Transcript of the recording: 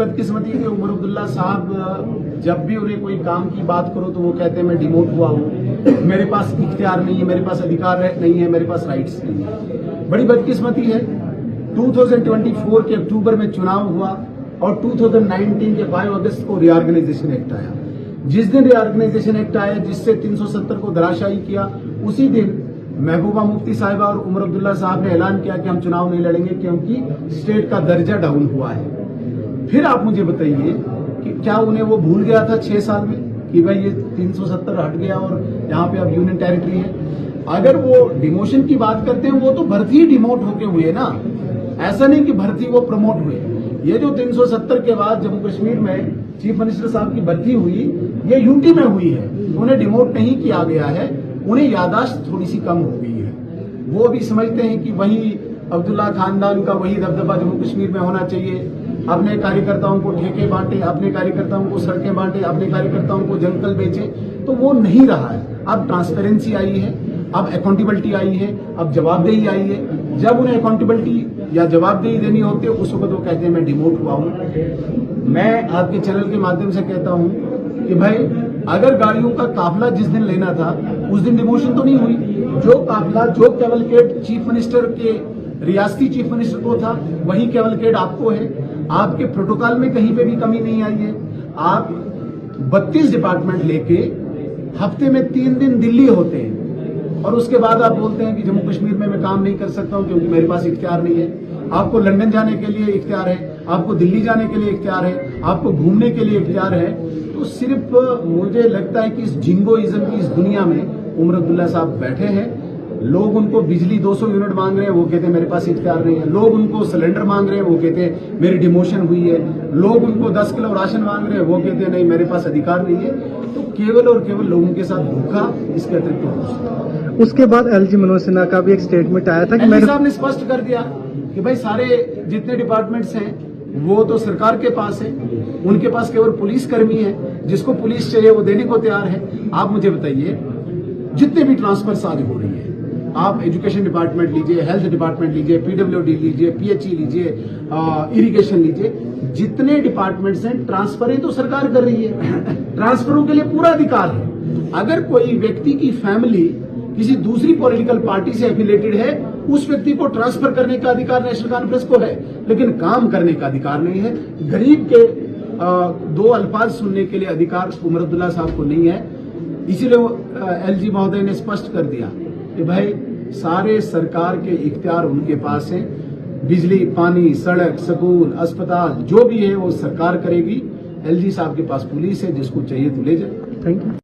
बदकिस्मती है कि उमर अब्दुल्ला साहब जब भी उन्हें कोई काम की बात करो तो वो कहते हैं मैं डिमोट हुआ हूँ, मेरे पास इख्तियार नहीं है, मेरे पास अधिकार नहीं है, मेरे पास राइट्स नहीं है। बड़ी बदकिस्मती है। 2024 के अक्टूबर में चुनाव हुआ और 2019 के 5 अगस्त को रीऑर्गेनाइजेशन एक्ट आया। जिस दिन रीऑर्गेनाइजेशन एक्ट आया जिससे 370 को धराशायी किया, उसी दिन महबूबा मुफ्ती साहिबा और उमर अब्दुल्ला साहब ने ऐलान किया कि हम चुनाव नहीं लड़ेंगे क्योंकि स्टेट का दर्जा डाउन हुआ है। फिर आप मुझे बताइए कि क्या उन्हें वो भूल गया था 6 साल में कि भाई ये 370 हट गया और यहाँ पे अब यूनियन टेरिटरी है। अगर वो डिमोशन की बात करते हैं, वो तो भर्ती ही डिमोट होके हुए ना, ऐसा नहीं कि भर्ती वो प्रमोट हुए। ये जो 370 के बाद जम्मू कश्मीर में चीफ मिनिस्टर साहब की भर्ती हुई, ये यूटी में हुई है, उन्हें डिमोट नहीं किया गया है, उन्हें यादाश्त थोड़ी सी कम हो गई है। वो भी समझते हैं कि वही अब्दुल्ला खानदान का वही दबदबा जम्मू कश्मीर में होना चाहिए। अपने कार्यकर्ताओं को ठेके बांटे, अपने कार्यकर्ताओं को सड़कें बांटे, अपने कार्यकर्ताओं को जंगल बेचे, तो वो नहीं रहा है। अब ट्रांसपेरेंसी आई है, अब अकाउंटेबिलिटी आई है, अब जवाबदेही आई है। जब उन्हें अकाउंटेबिलिटी या जवाबदेही देनी होती है उस वक्त वो कहते हैं मैं डिमोट हुआ हूं। मैं आपके चैनल के माध्यम से कहता हूं कि भाई अगर गाड़ियों का काफिला जिस दिन लेना था उस दिन डिमोशन तो नहीं हुई। जो काफिला, जो कैवलकेड चीफ मिनिस्टर के, रियासती चीफ मिनिस्टर को था, वही कैवलकेड आपको है। आपके प्रोटोकॉल में कहीं पे भी कमी नहीं आई है। आप 32 डिपार्टमेंट लेके हफ्ते में 3 दिन दिल्ली होते हैं और उसके बाद आप बोलते हैं कि जम्मू कश्मीर में मैं काम नहीं कर सकता हूं क्योंकि मेरे पास इख्तियार नहीं है। आपको लंदन जाने के लिए इख्तियार है, आपको दिल्ली जाने के लिए इख्तियार है, आपको घूमने के लिए इख्तियार है। तो सिर्फ मुझे लगता है कि इस जिंगोइज्म की इस दुनिया में उमर अब्दुल्ला साहब बैठे हैं। लोग उनको बिजली 200 यूनिट मांग रहे हैं, वो कहते हैं मेरे पास इख्तियार नहीं है। लोग उनको सिलेंडर मांग रहे हैं, वो कहते हैं मेरी डिमोशन हुई है। लोग उनको 10 किलो राशन मांग रहे हैं, वो कहते हैं नहीं मेरे पास अधिकार नहीं है। तो केवल और केवल लोगों के साथ धोखा, इसके अतिरिक्त। उसके बाद एलजी मनोज सिन्हा का भी एक स्टेटमेंट आया था कि एलजी साहब ने स्पष्ट कर दिया कि भाई सारे जितने डिपार्टमेंट्स हैं वो तो सरकार के पास है, उनके पास केवल पुलिस कर्मी है, जिसको पुलिस चाहिए वो देने को तैयार है। आप मुझे बताइए जितने भी ट्रांसफर आज हो रही है, आप एजुकेशन डिपार्टमेंट लीजिए, हेल्थ डिपार्टमेंट लीजिए, पीडब्ल्यूडी लीजिए, पीएचई लीजिए, इरिगेशन लीजिए, जितने डिपार्टमेंट्स हैं ट्रांसफर तो सरकार कर रही है। ट्रांसफरों के लिए पूरा अधिकार है। अगर कोई व्यक्ति की फैमिली किसी दूसरी पॉलिटिकल पार्टी से एफिलेटेड है, उस व्यक्ति को ट्रांसफर करने का अधिकार नेशनल कॉन्फ्रेंस को है, लेकिन काम करने का अधिकार नहीं है। गरीब के 2 अल्फाज सुनने के लिए अधिकार उमर अब्दुल्ला साहब को नहीं है। इसीलिए एलजी महोदय ने स्पष्ट कर दिया कि भाई सारे सरकार के इख्तियार उनके पास हैं। बिजली, पानी, सड़क, स्कूल, अस्पताल जो भी है वो सरकार करेगी। एलजी साहब के पास पुलिस है, जिसको चाहिए तो ले जाए। Thank you.